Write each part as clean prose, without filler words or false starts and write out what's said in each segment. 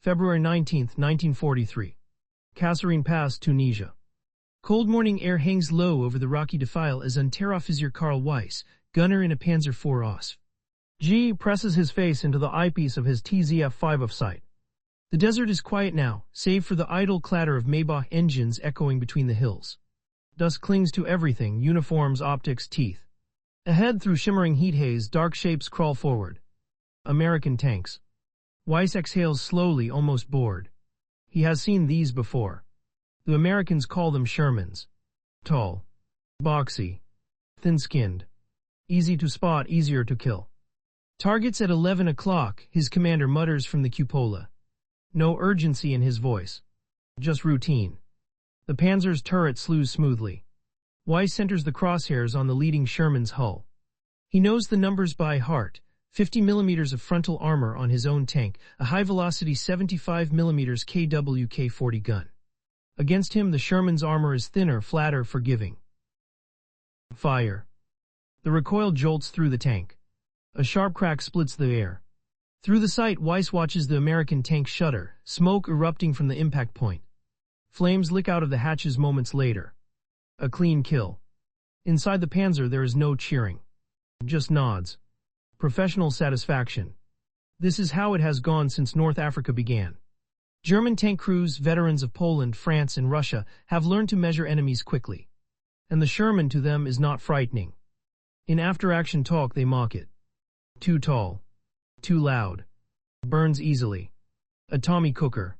February 19, 1943. Kasserine Pass, Tunisia. Cold morning air hangs low over the rocky defile as Unteroffizier Karl Weiss, gunner in a Panzer IV Ausf. G presses his face into the eyepiece of his TZF-5 of sight. The desert is quiet now, save for the idle clatter of Maybach engines echoing between the hills. Dust clings to everything, uniforms, optics, teeth. Ahead through shimmering heat haze, dark shapes crawl forward. American tanks. Weiss exhales slowly, almost bored. He has seen these before. The Americans call them Shermans. Tall. Boxy. Thin-skinned. Easy to spot, easier to kill. Targets at 11 o'clock, his commander mutters from the cupola. No urgency in his voice. Just routine. The Panzer's turret slews smoothly. Weiss centers the crosshairs on the leading Sherman's hull. He knows the numbers by heart. 50 millimeters of frontal armor on his own tank, a high-velocity 75 millimeters KWK-40 gun. Against him, the Sherman's armor is thinner, flatter, forgiving. Fire. The recoil jolts through the tank. A sharp crack splits the air. Through the sight, Weiss watches the American tank shudder, smoke erupting from the impact point. Flames lick out of the hatches moments later. A clean kill. Inside the Panzer there is no cheering. Just nods. Professional satisfaction. This is how it has gone since North Africa began. German tank crews, veterans of Poland, France, and Russia, have learned to measure enemies quickly. And the Sherman to them is not frightening. In after-action talk they mock it. Too tall. Too loud. Burns easily. A Tommy cooker.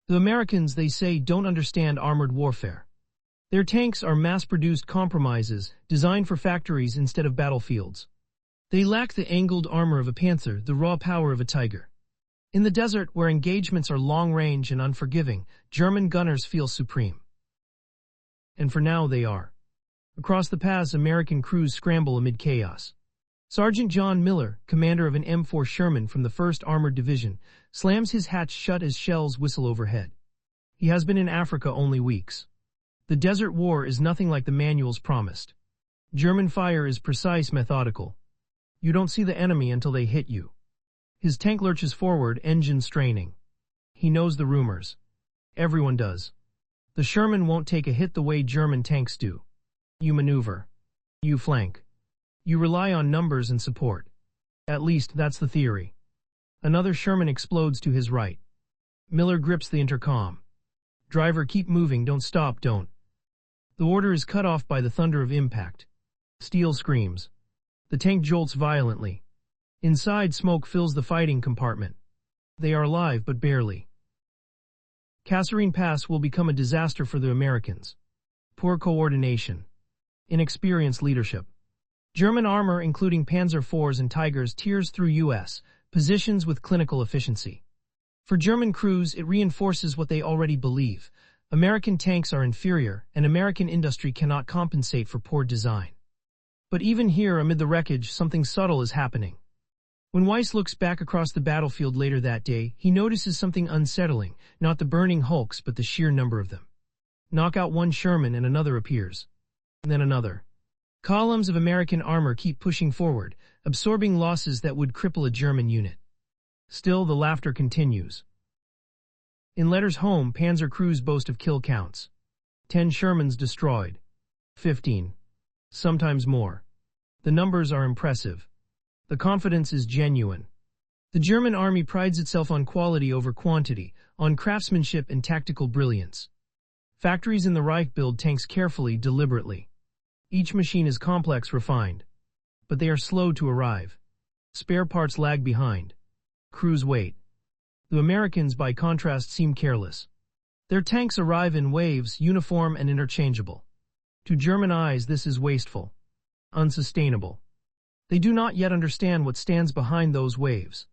The Americans, they say, don't understand armored warfare. Their tanks are mass-produced compromises, designed for factories instead of battlefields. They lack the angled armor of a Panther, the raw power of a Tiger. In the desert, where engagements are long-range and unforgiving, German gunners feel supreme. And for now they are. Across the paths, American crews scramble amid chaos. Sergeant John Miller, commander of an M4 Sherman from the 1st Armored Division, slams his hatch shut as shells whistle overhead. He has been in Africa only weeks. The desert war is nothing like the manuals promised. German fire is precise, methodical. You don't see the enemy until they hit you. His tank lurches forward, engine straining. He knows the rumors. Everyone does. The Sherman won't take a hit the way German tanks do. You maneuver. You flank. You rely on numbers and support. At least, that's the theory. Another Sherman explodes to his right. Miller grips the intercom. Driver, keep moving, don't stop, don't. The order is cut off by the thunder of impact. Steel screams. The tank jolts violently. Inside, smoke fills the fighting compartment. They are alive, but barely. Kasserine Pass will become a disaster for the Americans. Poor coordination. Inexperienced leadership. German armor, including Panzer IVs and Tigers, tears through U.S. positions with clinical efficiency. For German crews, it reinforces what they already believe. American tanks are inferior, and American industry cannot compensate for poor design. But even here, amid the wreckage, something subtle is happening. When Weiss looks back across the battlefield later that day, he notices something unsettling, not the burning hulks, but the sheer number of them. Knock out one Sherman and another appears. And then another. Columns of American armor keep pushing forward, absorbing losses that would cripple a German unit. Still, the laughter continues. In letters home, Panzer crews boast of kill counts. 10 Shermans destroyed. 15. Sometimes more. The numbers are impressive. The confidence is genuine. The German army prides itself on quality over quantity, on craftsmanship and tactical brilliance. Factories in the Reich build tanks carefully, deliberately. Each machine is complex, refined. But they are slow to arrive. Spare parts lag behind. Crews wait. The Americans, by contrast, seem careless. Their tanks arrive in waves, uniform and interchangeable. To German eyes, this is wasteful. Unsustainable. They do not yet understand what stands behind those waves.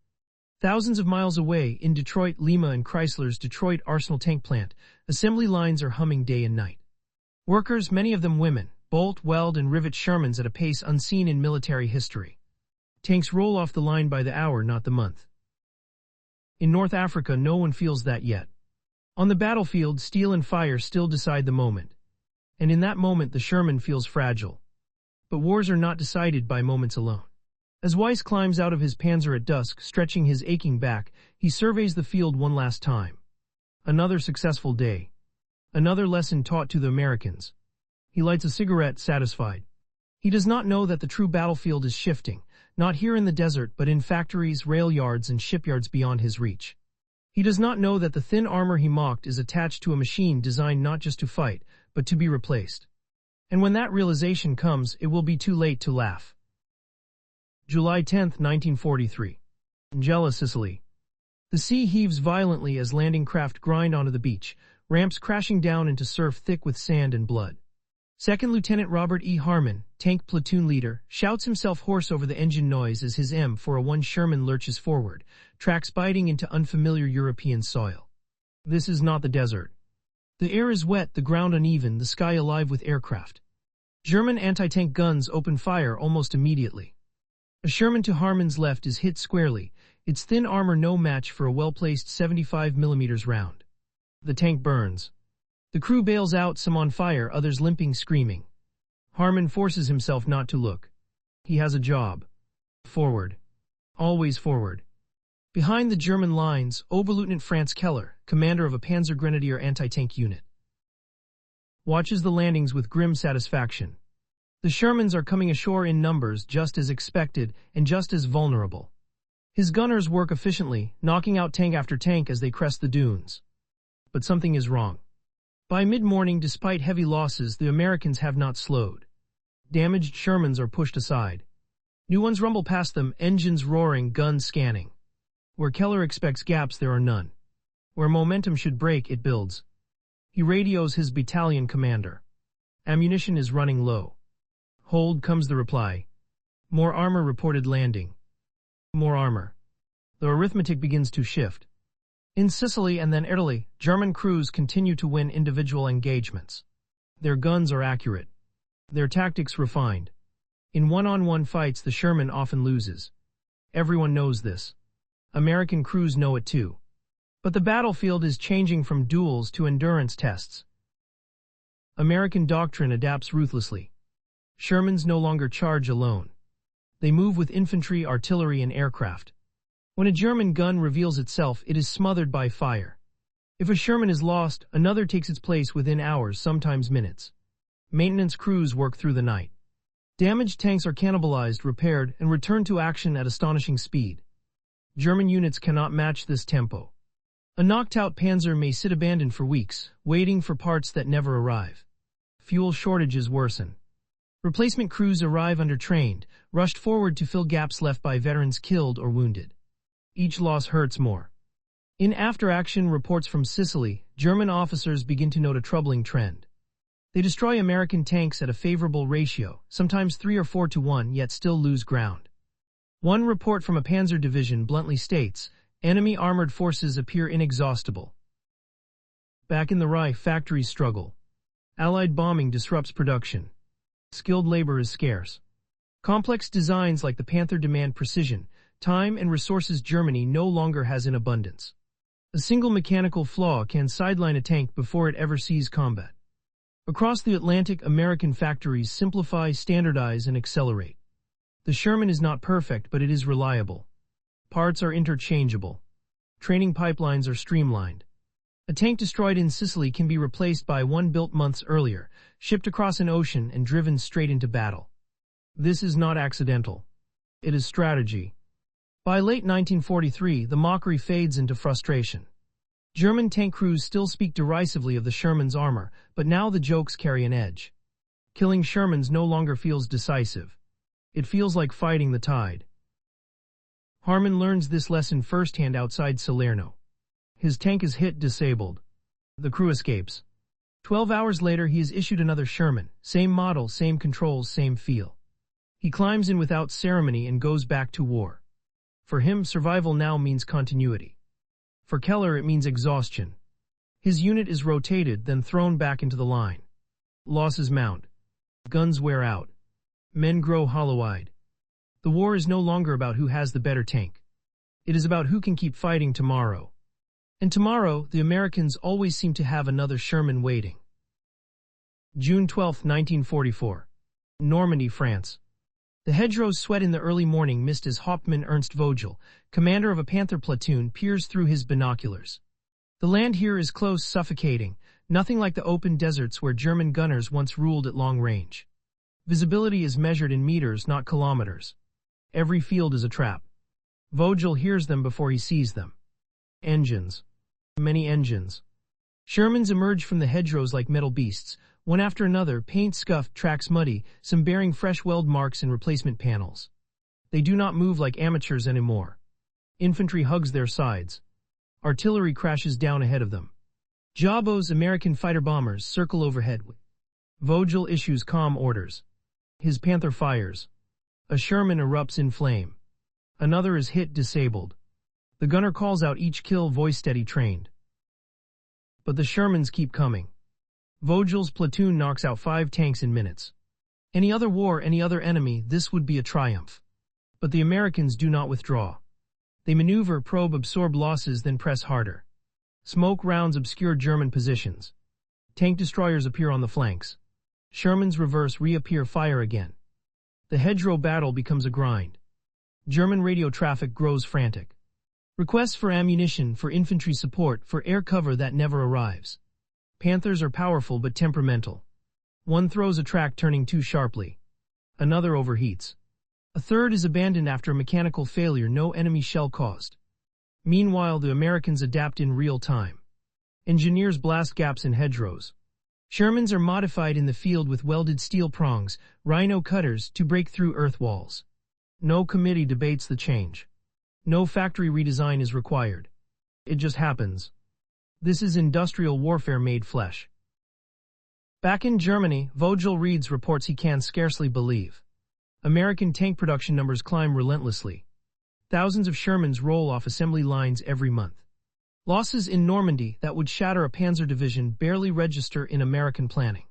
Thousands of miles away, in Detroit, Lima and Chrysler's Detroit Arsenal tank plant, assembly lines are humming day and night. Workers, many of them women, bolt, weld, and rivet Shermans at a pace unseen in military history. Tanks roll off the line by the hour, not the month. In North Africa, no one feels that yet. On the battlefield, steel and fire still decide the moment. And in that moment, the Sherman feels fragile. But wars are not decided by moments alone. As Weiss climbs out of his Panzer at dusk, stretching his aching back, he surveys the field one last time. Another successful day. Another lesson taught to the Americans. He lights a cigarette, satisfied. He does not know that the true battlefield is shifting, not here in the desert but in factories, rail yards, and shipyards beyond his reach. He does not know that the thin armor he mocked is attached to a machine designed not just to fight, but to be replaced. And when that realization comes, it will be too late to laugh. July 10, 1943. Gela, Sicily. The sea heaves violently as landing craft grind onto the beach, ramps crashing down into surf thick with sand and blood. Second Lieutenant Robert E. Harmon, tank platoon leader, shouts himself hoarse over the engine noise as his M4 Sherman lurches forward, tracks biting into unfamiliar European soil. This is not the desert. The air is wet, the ground uneven, the sky alive with aircraft. German anti-tank guns open fire almost immediately. A Sherman to Harmon's left is hit squarely, its thin armor no match for a well-placed 75mm round. The tank burns. The crew bails out, some on fire, others limping, screaming. Harmon forces himself not to look. He has a job. Forward. Always forward. Behind the German lines, Oberleutnant Franz Keller, commander of a Panzer Grenadier anti-tank unit, watches the landings with grim satisfaction. The Shermans are coming ashore in numbers, just as expected and just as vulnerable. His gunners work efficiently, knocking out tank after tank as they crest the dunes. But something is wrong. By mid-morning, despite heavy losses, the Americans have not slowed. Damaged Shermans are pushed aside. New ones rumble past them, engines roaring, guns scanning. Where Keller expects gaps, there are none. Where momentum should break, it builds. He radios his battalion commander. Ammunition is running low. Hold, comes the reply. More armor reported landing. More armor. The arithmetic begins to shift. In Sicily and then Italy, German crews continue to win individual engagements. Their guns are accurate. Their tactics refined. In one-on-one fights, the Sherman often loses. Everyone knows this. American crews know it too. But the battlefield is changing from duels to endurance tests. American doctrine adapts ruthlessly. Shermans no longer charge alone. They move with infantry, artillery, and aircraft. When a German gun reveals itself, it is smothered by fire. If a Sherman is lost, another takes its place within hours, sometimes minutes. Maintenance crews work through the night. Damaged tanks are cannibalized, repaired, and returned to action at astonishing speed. German units cannot match this tempo. A knocked-out Panzer may sit abandoned for weeks, waiting for parts that never arrive. Fuel shortages worsen. Replacement crews arrive undertrained, rushed forward to fill gaps left by veterans killed or wounded. Each loss hurts more. In after-action reports from Sicily, German officers begin to note a troubling trend. They destroy American tanks at a favorable ratio, sometimes 3 or 4 to 1, yet still lose ground. One report from a Panzer division bluntly states, enemy armored forces appear inexhaustible. Back in the Reich, factories struggle. Allied bombing disrupts production. Skilled labor is scarce. Complex designs like the Panther demand precision, time, and resources Germany no longer has in abundance. A single mechanical flaw can sideline a tank before it ever sees combat. Across the Atlantic, American factories simplify, standardize, and accelerate. The Sherman is not perfect, but it is reliable. Parts are interchangeable. Training pipelines are streamlined. A tank destroyed in Sicily can be replaced by one built months earlier, shipped across an ocean, and driven straight into battle. This is not accidental. It is strategy. By late 1943, the mockery fades into frustration. German tank crews still speak derisively of the Sherman's armor, but now the jokes carry an edge. Killing Shermans no longer feels decisive. It feels like fighting the tide. Harmon learns this lesson firsthand outside Salerno. His tank is hit, disabled. The crew escapes. 12 hours later, he is issued another Sherman, same model, same controls, same feel. He climbs in without ceremony and goes back to war. For him, survival now means continuity. For Keller, it means exhaustion. His unit is rotated, then thrown back into the line. Losses mount. Guns wear out. Men grow hollow-eyed. The war is no longer about who has the better tank. It is about who can keep fighting tomorrow. And tomorrow, the Americans always seem to have another Sherman waiting. June 12, 1944. Normandy, France. The hedgerows sweat in the early morning mist as Hauptmann Ernst Vogel, commander of a Panther platoon, peers through his binoculars. The land here is close, suffocating, nothing like the open deserts where German gunners once ruled at long range. Visibility is measured in meters, not kilometers. Every field is a trap. Vogel hears them before he sees them. Engines. Many engines. Shermans emerge from the hedgerows like metal beasts, one after another, paint scuffed, tracks muddy, some bearing fresh weld marks and replacement panels. They do not move like amateurs anymore. Infantry hugs their sides. Artillery crashes down ahead of them. Jabos, American fighter-bombers, circle overhead. Vogel issues calm orders. His Panther fires. A Sherman erupts in flame. Another is hit, disabled. The gunner calls out each kill, voice steady, trained. But the Shermans keep coming. Vogel's platoon knocks out 5 tanks in minutes. Any other war, any other enemy, this would be a triumph. But the Americans do not withdraw. They maneuver, probe, absorb losses, then press harder. Smoke rounds obscure German positions. Tank destroyers appear on the flanks. Shermans reverse, reappear, fire again. The hedgerow battle becomes a grind. German radio traffic grows frantic. Requests for ammunition, for infantry support, for air cover that never arrives. Panthers are powerful but temperamental. One throws a track turning too sharply. Another overheats. A third is abandoned after a mechanical failure no enemy shell caused. Meanwhile, the Americans adapt in real time. Engineers blast gaps in hedgerows. Shermans are modified in the field with welded steel prongs, rhino cutters, to break through earth walls. No committee debates the change. No factory redesign is required. It just happens. This is industrial warfare made flesh. Back in Germany, Vogel reads reports he can scarcely believe. American tank production numbers climb relentlessly. Thousands of Shermans roll off assembly lines every month. Losses in Normandy that would shatter a panzer division barely register in American planning.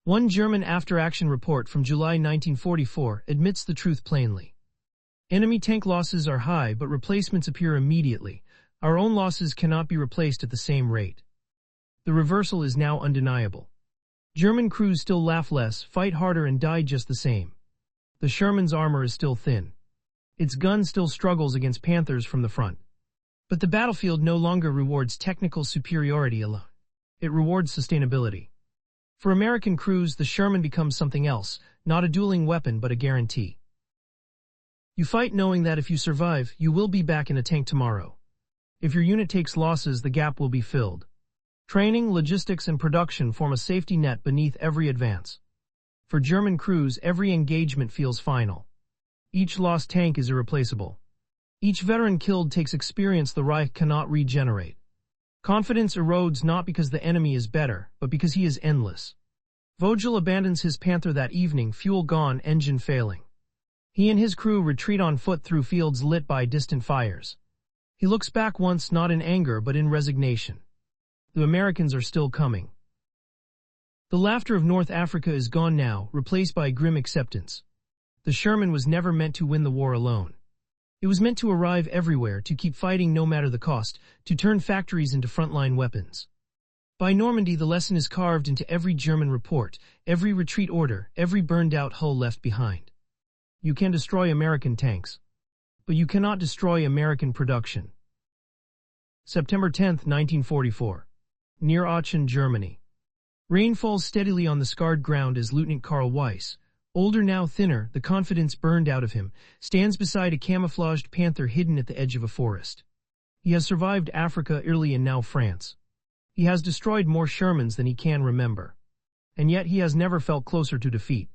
One German after-action report from July 1944 admits the truth plainly. Enemy tank losses are high, but replacements appear immediately. Our own losses cannot be replaced at the same rate. The reversal is now undeniable. German crews still laugh less, fight harder, and die just the same. The Sherman's armor is still thin. Its gun still struggles against Panthers from the front. But the battlefield no longer rewards technical superiority alone. It rewards sustainability. For American crews, the Sherman becomes something else, not a dueling weapon but a guarantee. You fight knowing that if you survive, you will be back in a tank tomorrow. If your unit takes losses, the gap will be filled. Training, logistics, and production form a safety net beneath every advance. For German crews, every engagement feels final. Each lost tank is irreplaceable. Each veteran killed takes experience the Reich cannot regenerate. Confidence erodes not because the enemy is better, but because he is endless. Vogel abandons his Panther that evening, fuel gone, engine failing. He and his crew retreat on foot through fields lit by distant fires. He looks back once, not in anger but in resignation. The Americans are still coming. The laughter of North Africa is gone now, replaced by grim acceptance. The Sherman was never meant to win the war alone. It was meant to arrive everywhere, to keep fighting no matter the cost, to turn factories into frontline weapons. By Normandy, the lesson is carved into every German report, every retreat order, every burned-out hull left behind. You can destroy American tanks, but you cannot destroy American production. September 10, 1944. Near Aachen, Germany. Rain falls steadily on the scarred ground as Lieutenant Karl Weiss, older now, thinner, the confidence burned out of him, stands beside a camouflaged Panther hidden at the edge of a forest. He has survived Africa, Italy, and now France. He has destroyed more Shermans than he can remember. And yet he has never felt closer to defeat.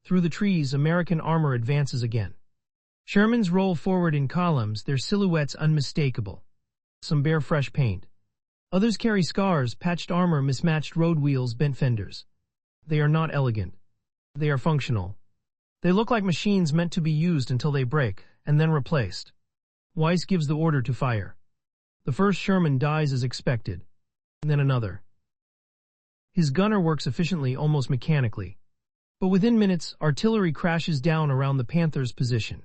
Through the trees, American armor advances again. Shermans roll forward in columns, their silhouettes unmistakable. Some bear fresh paint. Others carry scars, patched armor, mismatched road wheels, bent fenders. They are not elegant. They are functional. They look like machines meant to be used until they break, and then replaced. Weiss gives the order to fire. The first Sherman dies as expected. Then another. His gunner works efficiently, almost mechanically. But within minutes, artillery crashes down around the Panther's position.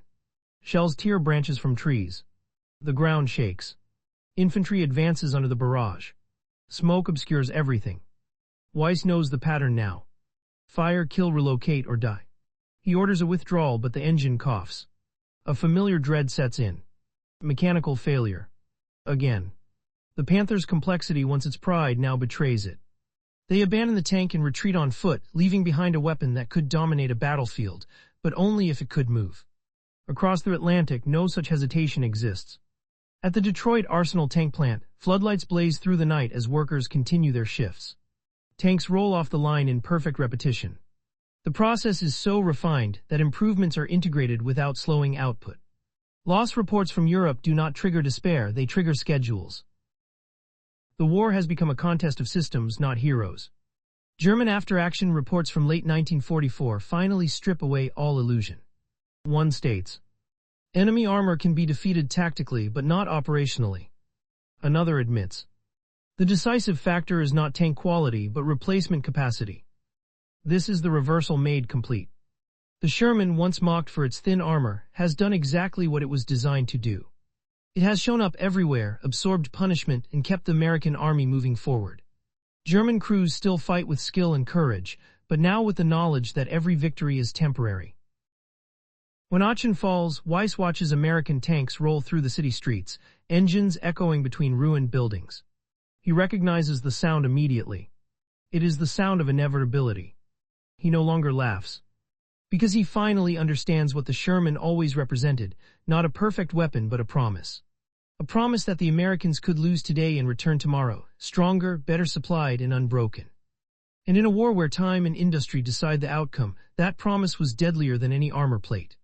Shells tear branches from trees. The ground shakes. Infantry advances under the barrage. Smoke obscures everything. Weiss knows the pattern now. Fire, kill, relocate, or die. He orders a withdrawal, but the engine coughs. A familiar dread sets in. Mechanical failure. Again. The Panther's complexity, once its pride, now betrays it. They abandon the tank and retreat on foot, leaving behind a weapon that could dominate a battlefield, but only if it could move. Across the Atlantic, no such hesitation exists. At the Detroit Arsenal tank plant, floodlights blaze through the night as workers continue their shifts. Tanks roll off the line in perfect repetition. The process is so refined that improvements are integrated without slowing output. Loss reports from Europe do not trigger despair, they trigger schedules. The war has become a contest of systems, not heroes. German after-action reports from late 1944 finally strip away all illusion. One states, enemy armor can be defeated tactically but not operationally. Another admits, the decisive factor is not tank quality but replacement capacity. This is the reversal made complete. The Sherman, once mocked for its thin armor, has done exactly what it was designed to do. It has shown up everywhere, absorbed punishment, and kept the American army moving forward. German crews still fight with skill and courage, but now with the knowledge that every victory is temporary. When Aachen falls, Weiss watches American tanks roll through the city streets, engines echoing between ruined buildings. He recognizes the sound immediately. It is the sound of inevitability. He no longer laughs. Because he finally understands what the Sherman always represented, not a perfect weapon but a promise. A promise that the Americans could lose today and return tomorrow, stronger, better supplied, and unbroken. And in a war where time and industry decide the outcome, that promise was deadlier than any armor plate.